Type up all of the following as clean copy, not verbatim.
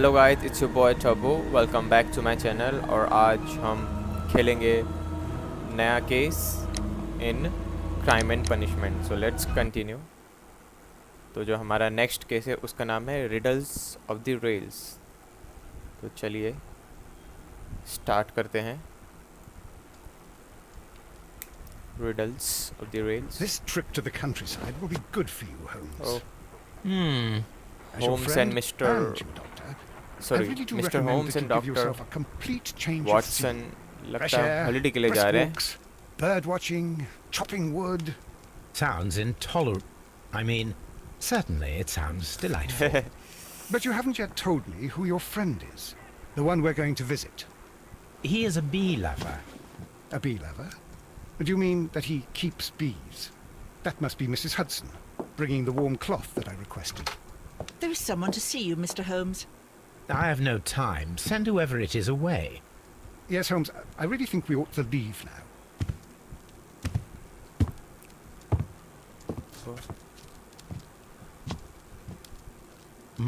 Hello guys, it's your boy Turbo. Welcome back to my channel. और आज हम खेलेंगे नया case in crime and punishment. So let's continue. तो जो हमारा नेक्स्ट केस है उसका नाम है रिडल्स ऑफ द रेल्स। तो चलिए स्टार्ट करते हैं। Riddles of the rails. This trip to the countryside will be good for you, Holmes. Oh. As your Holmes friend and Mr. your doctor, I Sorry, really do Mr. recommend Holmes that and you give Dr. yourself a complete change of Watson scene. Fresh लगता है air, holiday के लिए जा brisk रहे हैं। walks, bird watching, chopping wood. Sounds intolerable. I mean, certainly it sounds delightful. But you haven't yet told me who your friend is, the one we're going to visit. He is a bee lover. A bee lover? Do you mean that he keeps bees? That must be Mrs. Hudson, bringing the warm cloth that I requested. There is someone to see you, Mr. Holmes. I have no time. Send whoever it is away. Yes, Holmes, I really think we ought to leave now.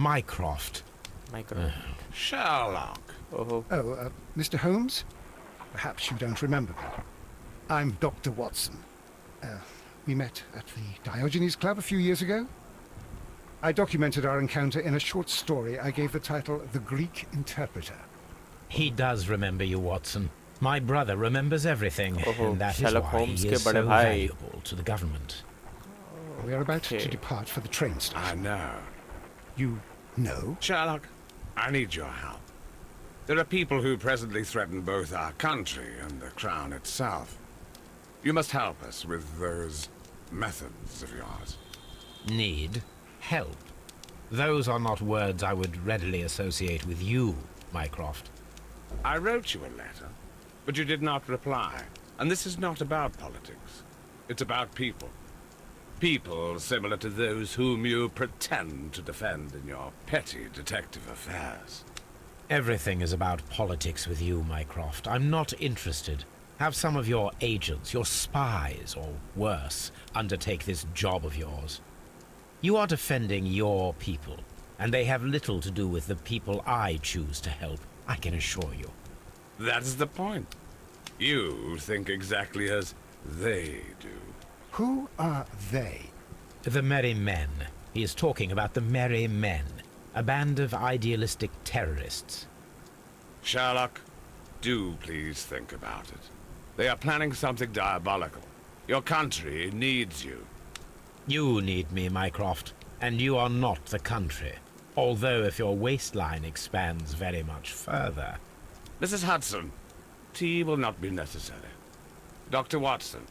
Mycroft. Sherlock. Oh, Mr. Holmes? Perhaps you don't remember me. I'm Dr. Watson. We met at the Diogenes Club a few years ago. I documented our encounter in a short story I gave the title The Greek Interpreter. He does remember you, Watson. My brother remembers everything, and that is Sherlock why Holmes he के is बड़े so भाई। valuable to the government. We are about Okay. to depart for the train I station. know. You know? Sherlock, I need your help. There are people who presently threaten both our country and the Crown itself. You must help us with those methods of yours. Need help. Those are not words I would readily associate with you, Mycroft. I wrote you a letter, but you did not reply. And this is not about politics. It's about people. People similar to those whom you pretend to defend in your petty detective affairs. Everything is about politics with you, Mycroft. I'm not interested. Have some of your agents, your spies, or worse, undertake this job of yours. You are defending your people, and they have little to do with the people I choose to help, I can assure you. That is the point. You think exactly as they do. Who are they? The Merry Men. He is talking about the Merry Men, a band of idealistic terrorists. Sherlock, do please think about it. They are planning something diabolical. Your country needs you. You need me, Mycroft, and you are not the country. Although if your waistline expands very much further. Mrs. Hudson, tea will not be necessary. Dr. Watson,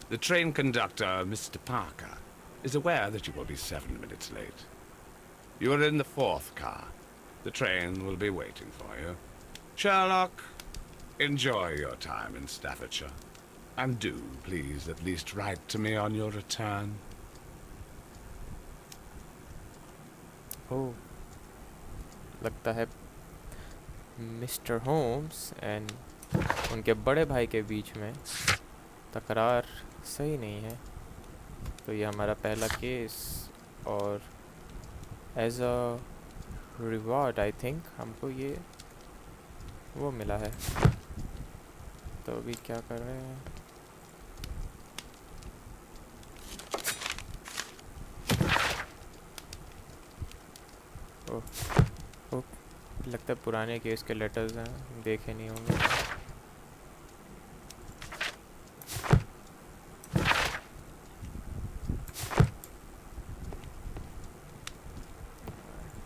the train conductor, Mr. Parker, is aware that you will be 7 minutes late. You are in the 4th car. The train will be waiting for you. Sherlock, enjoy your time in Staffordshire. And do, please, at least write to me on your return. oh. लगता है mister homes and उनके बड़े भाई के बीच में तकरार सही नहीं है। तो ये हमारा पहला केस, और as a reward I think हमको ये वो मिला है। तो अभी क्या कर रहे हैं? ओह, लगता है पुराने केस के लेटर्स हैं, देखे नहीं होंगे।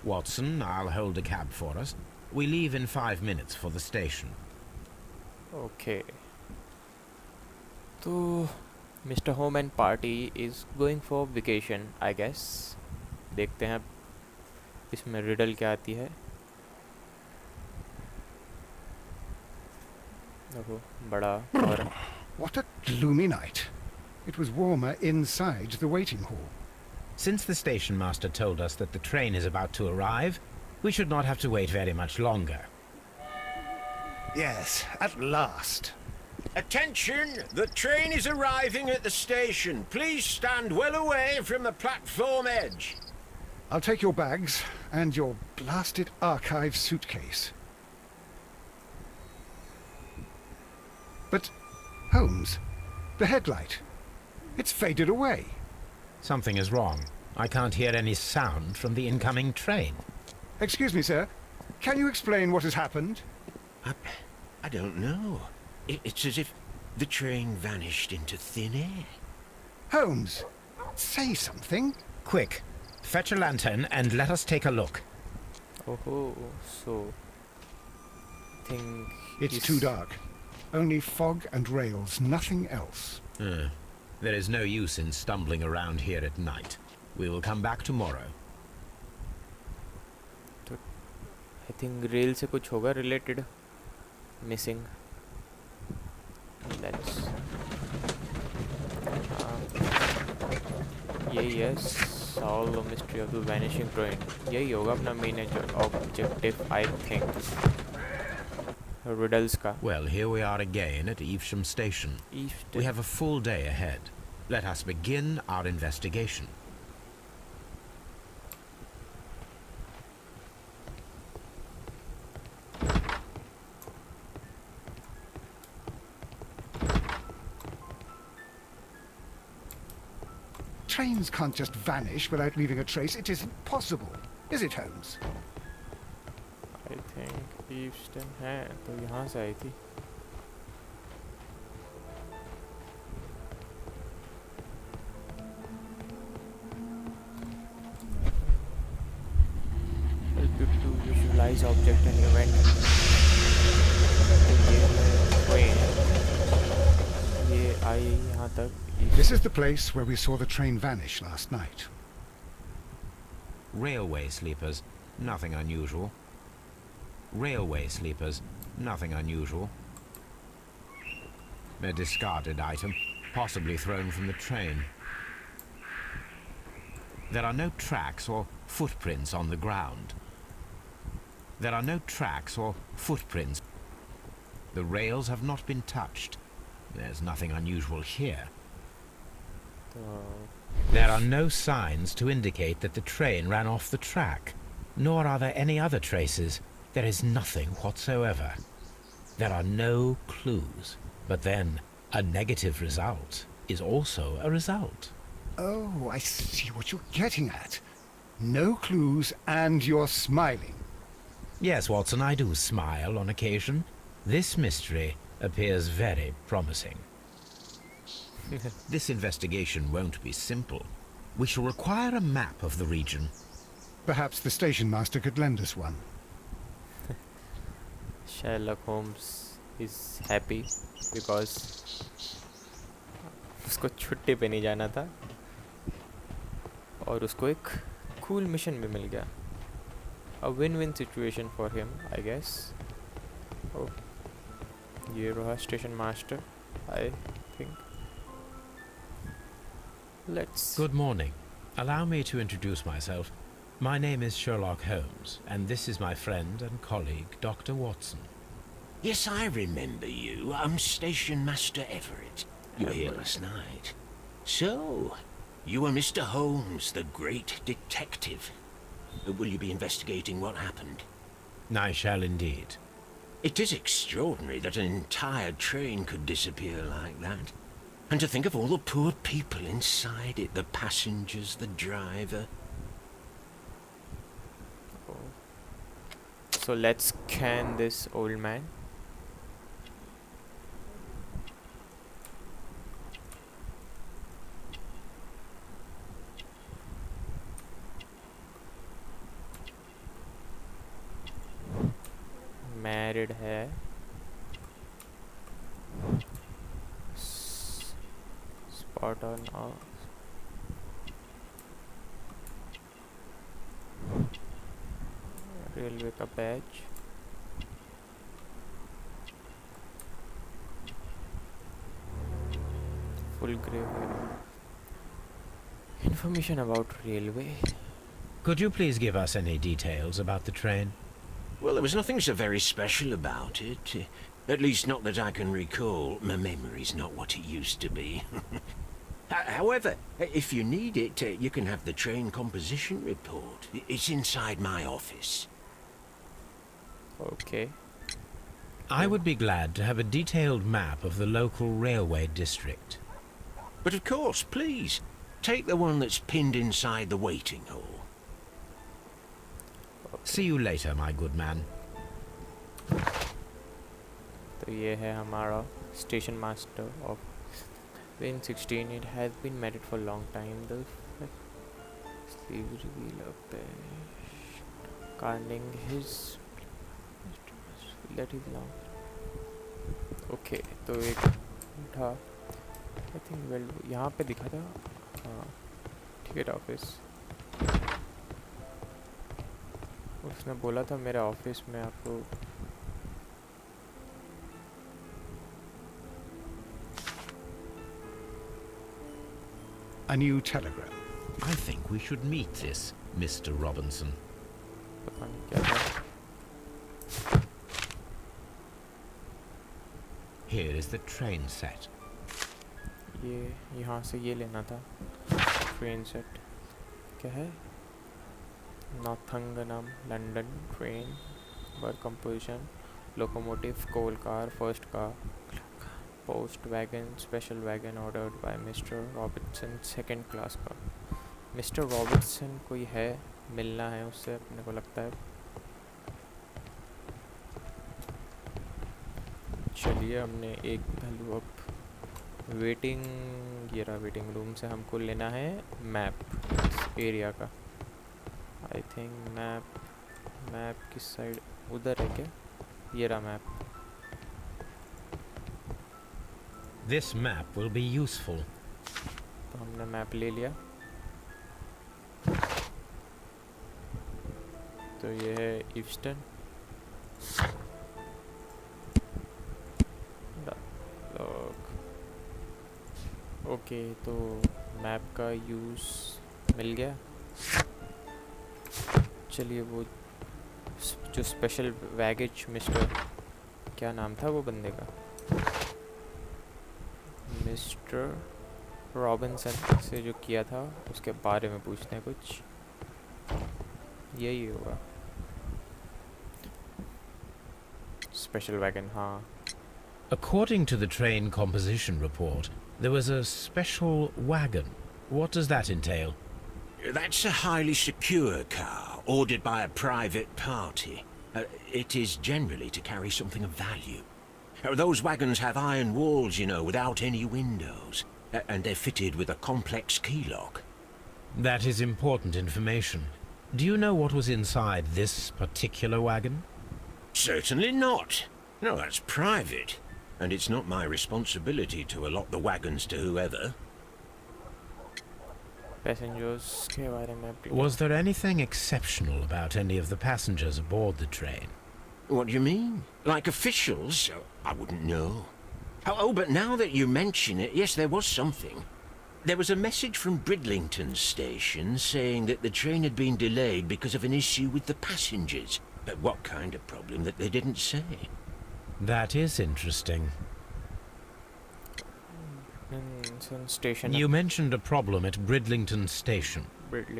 Watson, I'll hold a cab for us. We leave in 5 minutes for the station. Okay, तो Mister Home and party is going for vacation I guess. देखते हैं इसमें रिडल क्या आती है। देखो बड़ा और What a gloomy night. It was warmer inside the waiting hall. Since the station master told us that the train is about to arrive, we should not have to wait very much longer. Yes, at last. Attention! The train is arriving at the station. Please stand well away from the platform edge. I'll take your bags and your blasted archive suitcase. But, Holmes, the headlight, it's faded away. Something is wrong. I can't hear any sound from the incoming train. Excuse me, sir. Can you explain what has happened? I don't know. It's as if the train vanished into thin air. Holmes, say something. Quick, fetch a lantern and let us take a look. Oh, so think It's too dark. Only fog and rails, nothing else. There is no use in stumbling around here at night. We will come back tomorrow. I think rail से कुछ होगा related missing. Let's यही है solve the mystery of the vanishing train. यही होगा अपना main objective, I think. Riddles का. Well, here we are again at Evesham Station. We have a full day ahead. Let us begin our investigation. Trains can't just vanish without leaving a trace. It isn't possible. Is it, Holmes? I think Easton है तो यहाँ से आई थी. Help you to visualize object and event. तो ये है train. ये आई यहाँ तक. This is the place where we saw the train vanish last night. Railway sleepers, nothing unusual. Railway sleepers, nothing unusual. A discarded item, possibly thrown from the train. There are no tracks or footprints on the ground. There are no tracks or footprints. The rails have not been touched. There's nothing unusual here. There are no signs to indicate that the train ran off the track, nor are there any other traces. There is nothing whatsoever. There are no clues. But then, a negative result is also a result. Oh, I see what you're getting at. No clues and you're smiling. Yes, Watson, I do smile on occasion. This mystery appears very promising. This investigation won't be simple. We shall require a map of the region. Perhaps the station master could lend us one. Sherlock Holmes is happy because उसको छुट्टी पे नहीं जाना था और उसको एक cool mission भी मिल गया. A win-win situation for him, I guess. Oh, ये रहा station master, I think. Let's. Good morning. Allow me to introduce myself. My name is Sherlock Holmes, and this is my friend and colleague, Dr. Watson. Yes, I remember you. I'm Station Master Everett. You were here last night. So, you are Mr. Holmes, the great detective. Will you be investigating what happened? I shall indeed. It is extraordinary that an entire train could disappear like that. And to think of all the poor people inside it, the passengers, the driver. So let's scan this old man. Married है. Spot on. Railway का batch. Full grey. Information about railway. Could you please give us any details about the train? Well, there was nothing so very special about it. At least not that I can recall. My memory's not what it used to be. However, if you need it, you can have the train composition report. It's inside my office. Okay. I would be glad to have a detailed map of the local railway district. But of course, please, take the one that's pinned inside the waiting hall. See you later, my good man. तो ये है हमारा station master of in 16. It has been married for a long time. The sleeve reveal a page carving his that is long. Okay, तो एक था I think well यहाँ पे दिखा था हाँ टिकट ऑफिस उसने बोला था मेरे ऑफिस में आपको A new telegram. I think we should meet this, Mr. Robinson. पता नहीं क्या था Here is the train set. ये यहाँ से ये लेना था ट्रेन सेट क्या है Northampton London train work composition locomotive coal car first car post wagon special wagon ordered by mister Robinson second class का मिस्टर रॉबिन्सन कोई है मिलना है उससे अपने को लगता है चलिए हमने एक पहलू अब वेटिंग ये रहा वेटिंग रूम से हमको लेना है मैप एरिया का आई थिंक मैप किस साइड उधर है क्या ये रहा map This map will be useful. तो हमने मैप ले लिया तो ये है ईस्टर्न ओके तो मैप का यूज़ मिल गया चलिए वो जो स्पेशल वैगेज मिस्टर क्या नाम था वो बंदे का मिस्टर रॉबिन्सन से जो किया था उसके बारे में पूछते हैं कुछ यही होगा स्पेशल वैगन हाँ According to the train composition report, there was a special wagon. What does that entail? That's a highly secure car, ordered by a private party. It is generally to carry something of value. Those wagons have iron walls, you know, without any windows. And they're fitted with a complex key lock. That is important information. Do you know what was inside this particular wagon? Certainly not. No, that's private. And it's not my responsibility to allot the wagons to whoever. Passengers के बारे में Was there anything exceptional about any of the passengers aboard the train? What do you mean? Like officials? I wouldn't know. Oh, but now that you mention it, yes, there was something. There was a message from Bridlington station saying that the train had been delayed because of an issue with the passengers. But what kind of problem that they didn't say? That is interesting. Station. You mentioned a problem at Bridlington station.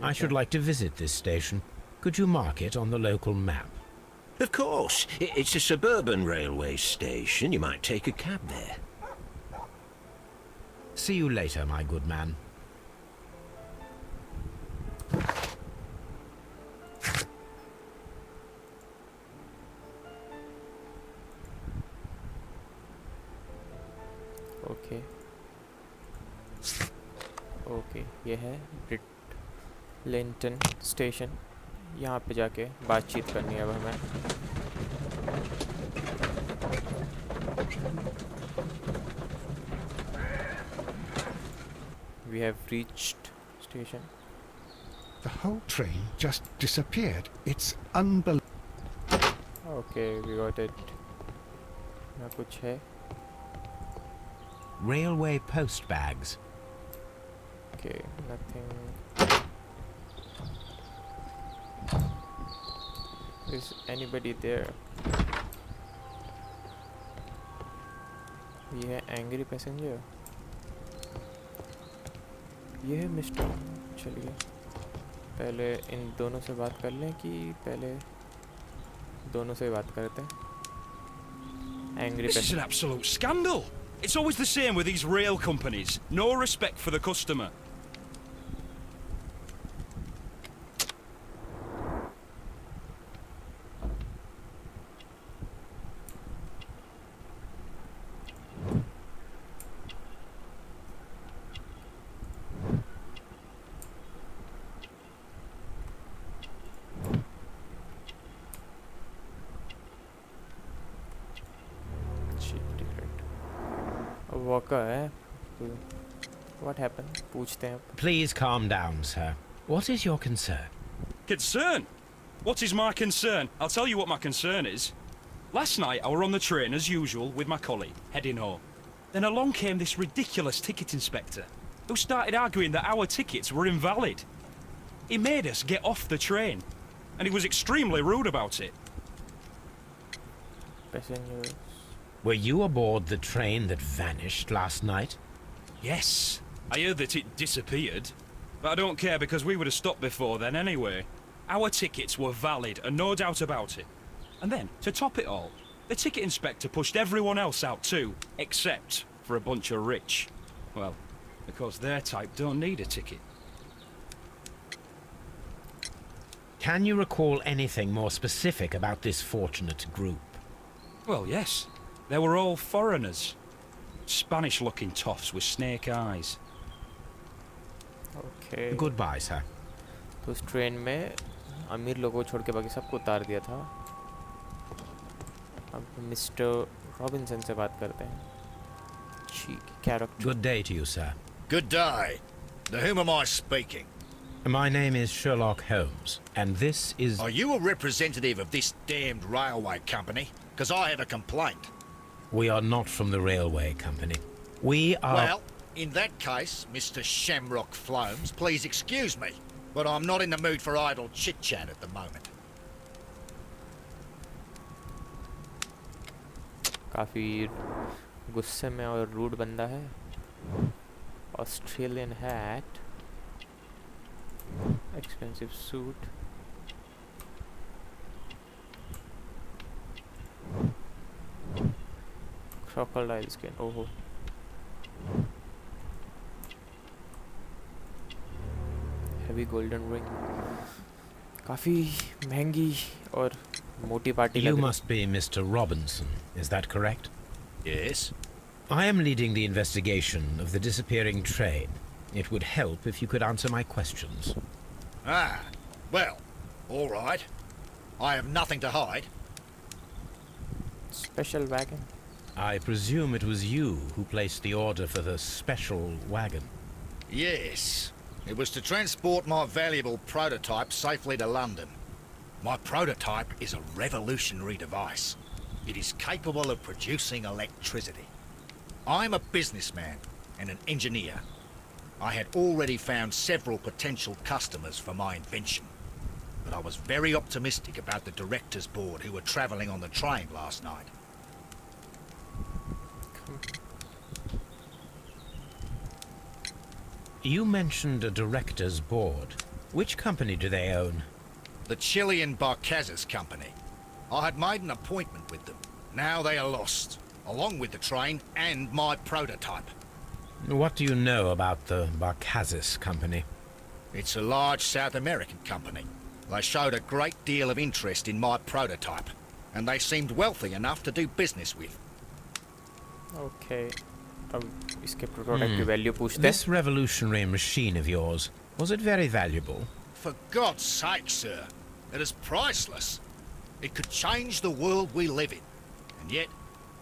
I should like to visit this station. Could you mark it on the local map? Of course. It's a suburban railway station. You might take a cab there. See you later, my good man. Okay okay ये है ब्रिडलिंटन station यहाँ पे जाके बातचीत करनी है अब हमें We have reached station. The whole train just disappeared. It's unbelievable. Okay, we got it. यहाँ कुछ है Railway post bags. Okay, nothing. Is anybody there? ये है angry passenger. ये है मिस्टर। चलिए पहले इन दोनों से बात कर लें कि पहले दोनों से बात करते हैं। Angry This is an absolute scandal. It's always the same with these rail companies. No respect for the customer. Walker है। What happened? पूछते हैं। Please calm down, sir. What is your concern? Concern? What is my concern? I'll tell you what my concern is. Last night I were on the train as usual with my colleague, heading home. Then along came this ridiculous ticket inspector, who started arguing that our tickets were invalid. He made us get off the train, and he was extremely rude about it. Passengers. Were you aboard the train that vanished last night? Yes, I heard that it disappeared. But I don't care because we would have stopped before then anyway. Our tickets were valid and no doubt about it. And then, to top it all, the ticket inspector pushed everyone else out too, except for a bunch of rich. Well, because their type don't need a ticket. Can you recall anything more specific about this fortunate group? Well, yes. They were all foreigners. Spanish-looking toffs with snake eyes. Okay. Goodbye, sir. तो उस train में अमीर लोगों को छोड़ के बाकी सबको उतार दिया था। अब मिस्टर रॉबिन्सन से बात करते हैं। Character. Good day to you, sir. Good day. To whom am I speaking? My name is Sherlock Holmes, and this is... Are you a representative of this damned railway company? Because I have a complaint. We are not from the railway company. We are... Well, in that case, Mr. Shamrock Flomes, please excuse me, but I'm not in the mood for idle chit-chat at the moment. काफ़ी गुस्से में और rude बंदा है। Australian hat, expensive suit, crocodile skin. ओहो, heavy golden ring, काफ़ी महंगी और मोटी पार्टी You लग रही। must be Mr. Robinson, is that correct? Yes? I am leading the investigation of the disappearing train. It would help if you could answer my questions. Ah, well, all right. I have nothing to hide. Special wagon. I presume it was you who placed the order for the special wagon. Yes. It was to transport my valuable prototype safely to London. My prototype is a revolutionary device. It is capable of producing electricity. I'm a businessman and an engineer. I had already found several potential customers for my invention. But I was very optimistic about the directors' board who were travelling on the train last night. You mentioned a director's board. Which company do they own? The Chilean Barcazes Company. I had made an appointment with them. Now they are lost, along with the train and my prototype. What do you know about the Barcazes Company? It's a large South American company. They showed a great deal of interest in my prototype, and they seemed wealthy enough to do business with. Okay. अब इसके product की value पूछते हैं। This revolutionary machine of yours, was it very valuable? For God's sake, sir, it is priceless. It could change the world we live in, and yet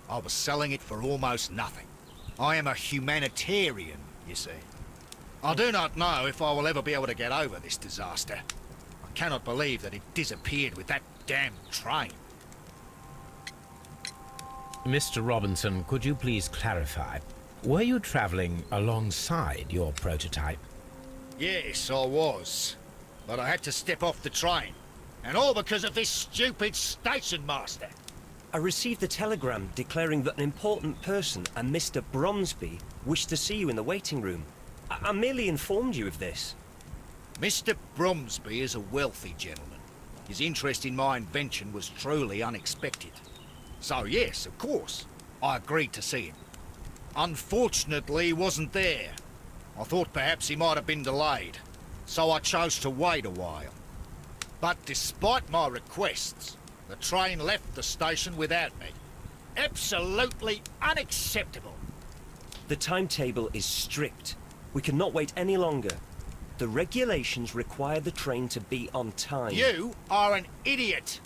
I was selling it for almost nothing. I am a humanitarian, you see. I do not know if I will ever be able to get over this disaster. I cannot believe that it disappeared with that damn train. Mr. Robinson, could you please clarify? Were you travelling alongside your prototype? Yes, I was. But I had to step off the train. And all because of this stupid station master. I received a telegram declaring that an important person, a Mr. Bromsby, wished to see you in the waiting room. I merely informed you of this. Mr. Bromsby is a wealthy gentleman. His interest in my invention was truly unexpected. So yes, of course, I agreed to see him. Unfortunately, he wasn't there. I thought perhaps he might have been delayed, so I chose to wait a while. But despite my requests, the train left the station without me. Absolutely unacceptable. The timetable is strict. We cannot wait any longer. The regulations require the train to be on time. You are an idiot.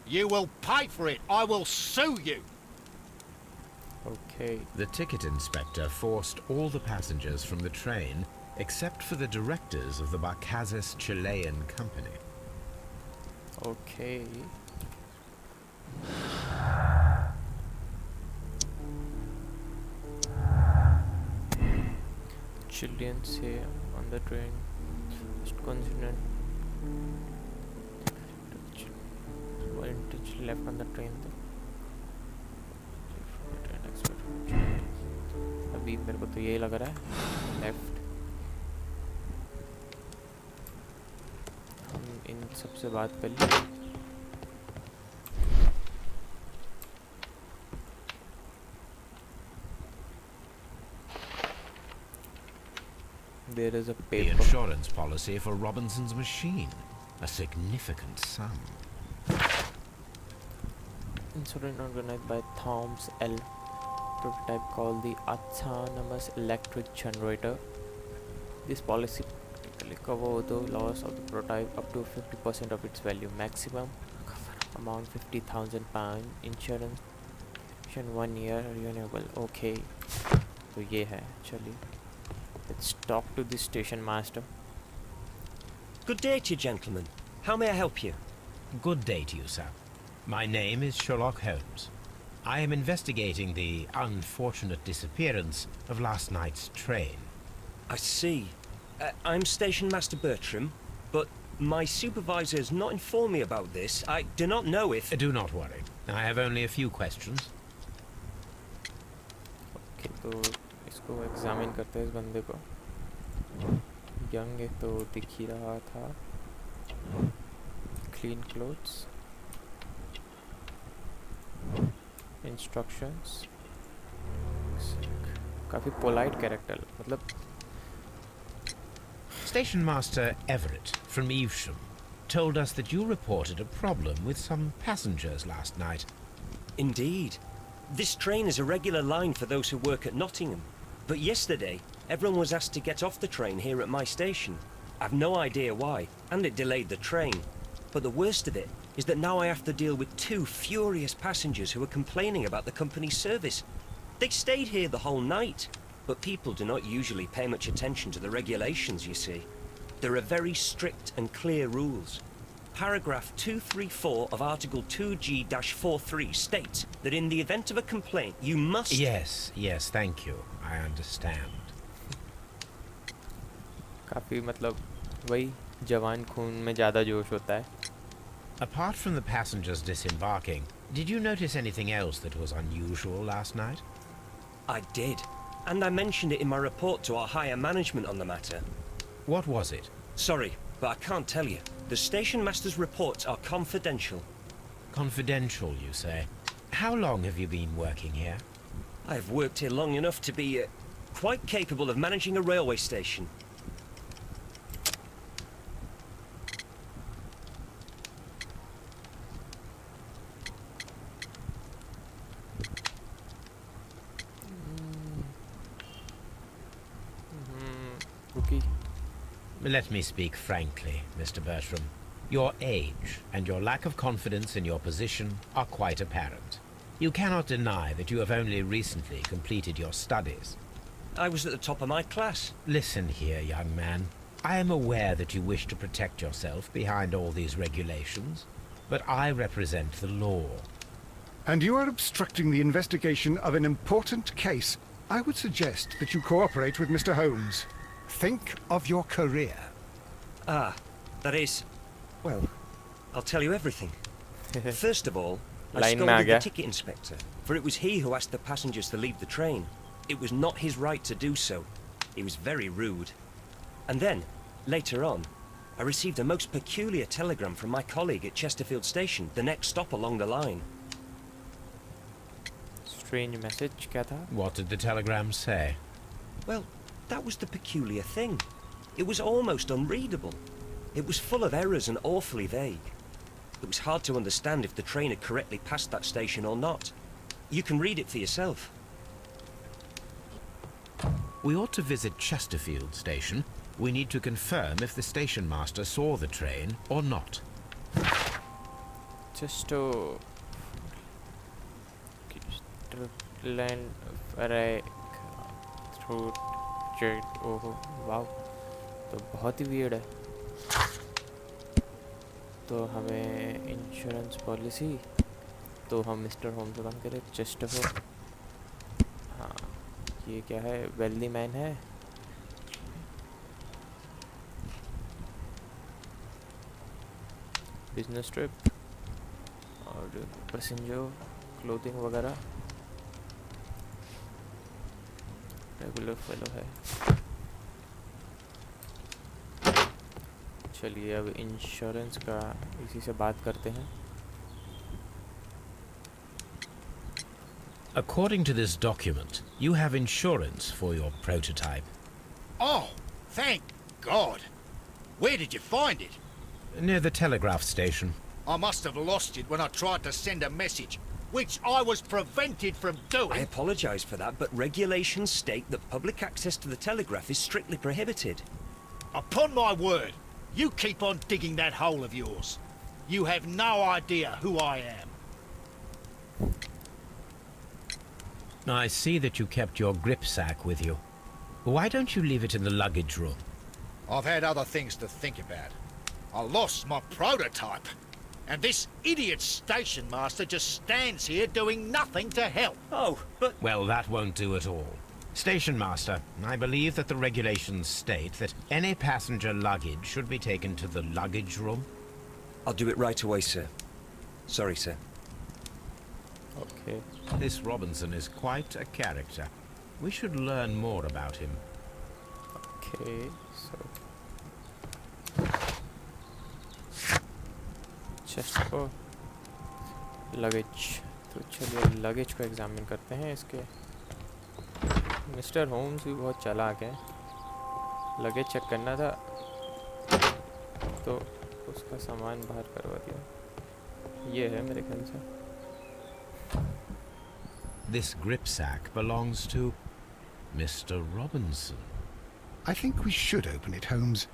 You will pay for it. I will sue you. Okay. The ticket inspector forced all the passengers from the train except for the directors of the Barcazes Chilean company. Okay. Chileans here on the train. Just consonant. Voltage left on the train. अभी मेरे को तो यही लग रहा है left. हम इन सब से बात कर लिए. There is a The paper. insurance policy for Robinson's machine. A significant sum. Incident organized by Thomas L. Prototype called the autonomous electric generator. This policy typically covers the loss of the prototype up to 50% of its value. Maximum amount £50,000. Insurance 1 year renewable. Okay. तो ये है. चलिए. Let's talk to the station master. Good day to you, gentlemen. How may I help you? Good day to you, sir. My name is Sherlock Holmes. I am investigating the unfortunate disappearance of last night's train. I see. I'm Station Master Bertram, but my supervisor has not informed me about this. I do not know if... Do not worry. I have only a few questions. Okay, तो इसको examine करते हैं इस बंदे को. Young है तो दिख ही रहा था. Clean clothes. Instructions. काफी polite character. मतलब Station Master Everett from Evesham told us that you reported a problem with some passengers last night. Indeed. This train is a regular line for those who work at Nottingham. But yesterday, everyone was asked to get off the train here at my station. I've no idea why, and it delayed the train. But the worst of it is that now I have to deal with 2 furious passengers who are complaining about the company's service. They stayed here the whole night, but people do not usually pay much attention to the regulations, you see. There are very strict and clear rules. Paragraph 234 of Article 2G-43 states that in the event of a complaint, you must... Yes, thank you. I understand. काफी मतलब वही जवान खून में ज़्यादा जोश होता है. Apart from the passengers disembarking, did you notice anything else that was unusual last night? I did, and I mentioned it in my report to our higher management on the matter. What was it? Sorry, but I can't tell you. The station master's reports are confidential. Confidential, you say? How long have you been working here? I have worked here long enough to be quite capable of managing a railway station. Rookie. Let me speak frankly, Mr. Bertram. Your age and your lack of confidence in your position are quite apparent. You cannot deny that you have only recently completed your studies. I was at the top of my class. Listen here, young man. I am aware that you wish to protect yourself behind all these regulations, but I represent the law. And you are obstructing the investigation of an important case. I would suggest that you cooperate with Mr. Holmes. Think of your career. Ah, that is... Well, I'll tell you everything. First of all, I Line scolded the maga. ticket inspector, for it was he who asked the passengers to leave the train. It was not his right to do so. He was very rude. And then, later on, I received a most peculiar telegram from my colleague at Chesterfield Station, the next stop along the line. Strange message क्या था? What did the telegram say? Well, that was the peculiar thing. It was almost unreadable. It was full of errors and awfully vague. It was hard to understand if the train had correctly passed that station or not. You can read it for yourself. We ought to visit Chesterfield Station. We need to confirm if the station master saw the train or not. Just to land array through jet. Oh wow, तो बहुत ही weird है. तो हमें insurance policy, तो हम mister home से काम करें. चेस्टरफोर्ड. हाँ, ये क्या है? वेल्दी मैन है. बिजनेस ट्रिप और पैसेंजर क्लोथिंग वगैरह. रेगुलर फेलो है. चलिए अब इंश्योरेंस का इसी से बात करते हैं. According to this document, you have insurance for your prototype. Oh, thank God. Where did you find it? Near the telegraph station. I must have lost it when I tried to send a message, which I was prevented from I doing. apologise for that, but regulations state that public access to the telegraph is strictly prohibited. Upon my word, you keep on digging that hole of yours. You have no idea who I am. I see that you kept your gripsack with you. Why don't you leave it in the luggage room? I've had other things to think about. I lost my prototype, and this idiot station master just stands here doing nothing to help. Oh, but... Well, that won't do at all. Station master, I believe that the regulations state that any passenger luggage should be taken to the luggage room. I'll do it right away, sir. Sorry, sir. Okay. This Robinson is quite a character. We should learn more about him. Okay, so chest को luggage. तो चलिए luggage को examine करते हैं. इसके mister Holmes भी बहुत चालाक है. लगेज चेक करना था तो उसका सामान बाहर करवा दिया. ये है मेरे ख्याल से. This gripsack belongs to Mr. Robinson. I think we should open it, Holmes.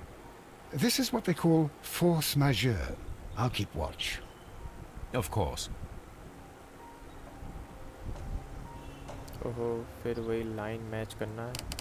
This is what they call force majeure. I'll keep watch. Of course. ओहो, फिर वही लाइन मैच करना है.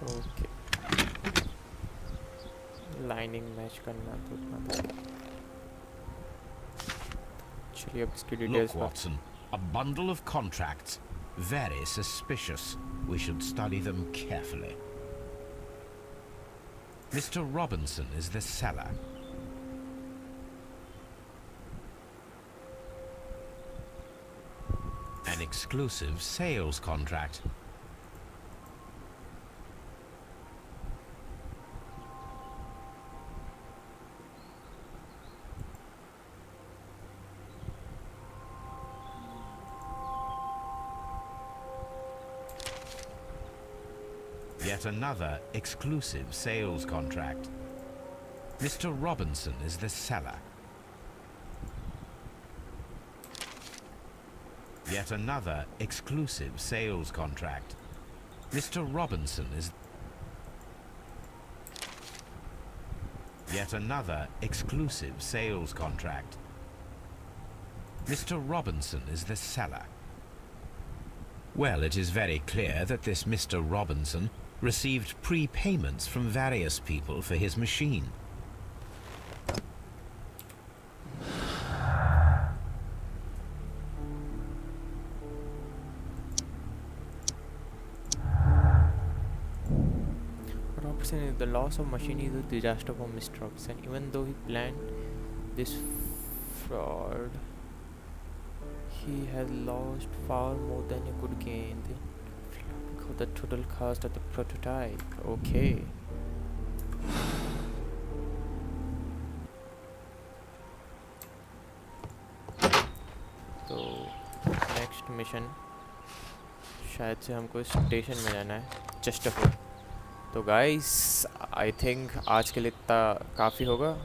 ओके, लाइनिंग मैच करना तो उतना था. चलिए अब इसकी details. Look, Watson, a bundle of contracts. Very suspicious. We should study them carefully. Mr. Robinson is the seller. An exclusive sales contract. Yet another exclusive sales contract. Mr. Robinson is the seller. Yet another exclusive sales contract. Mr. Robinson is... Yet another exclusive sales contract. Mr. Robinson is the seller. Well, it is very clear that this Mr. Robinson received prepayments from various people for his machine. Robinson, the loss of machine is a disaster for Mr. Robinson. Even though he planned this fraud, he has lost far more than he could gain. The total cost of the prototype. Okay. तो next mission शायद से हमको station में जाना है चेस्टरफोर्ड. तो guys I think आज के लिए इतना काफ़ी होगा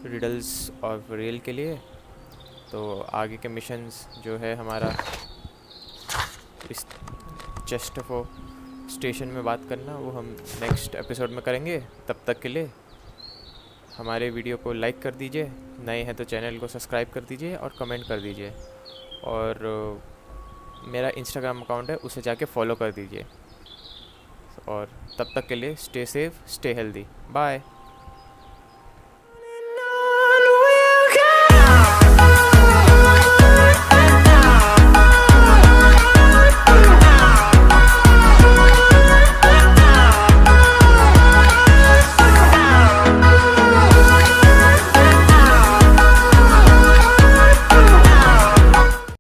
रिडल्स और रियल के लिए. तो आगे के मिशंस जो है हमारा इस चेस्टरफोर्ड स्टेशन में बात करना, वो हम नेक्स्ट एपिसोड में करेंगे. तब तक के लिए हमारे वीडियो को लाइक कर दीजिए, नए हैं तो चैनल को सब्सक्राइब कर दीजिए और कमेंट कर दीजिए. और मेरा इंस्टाग्राम अकाउंट है, उसे जाके फॉलो कर दीजिए. और तब तक के लिए stay safe, stay healthy. Bye.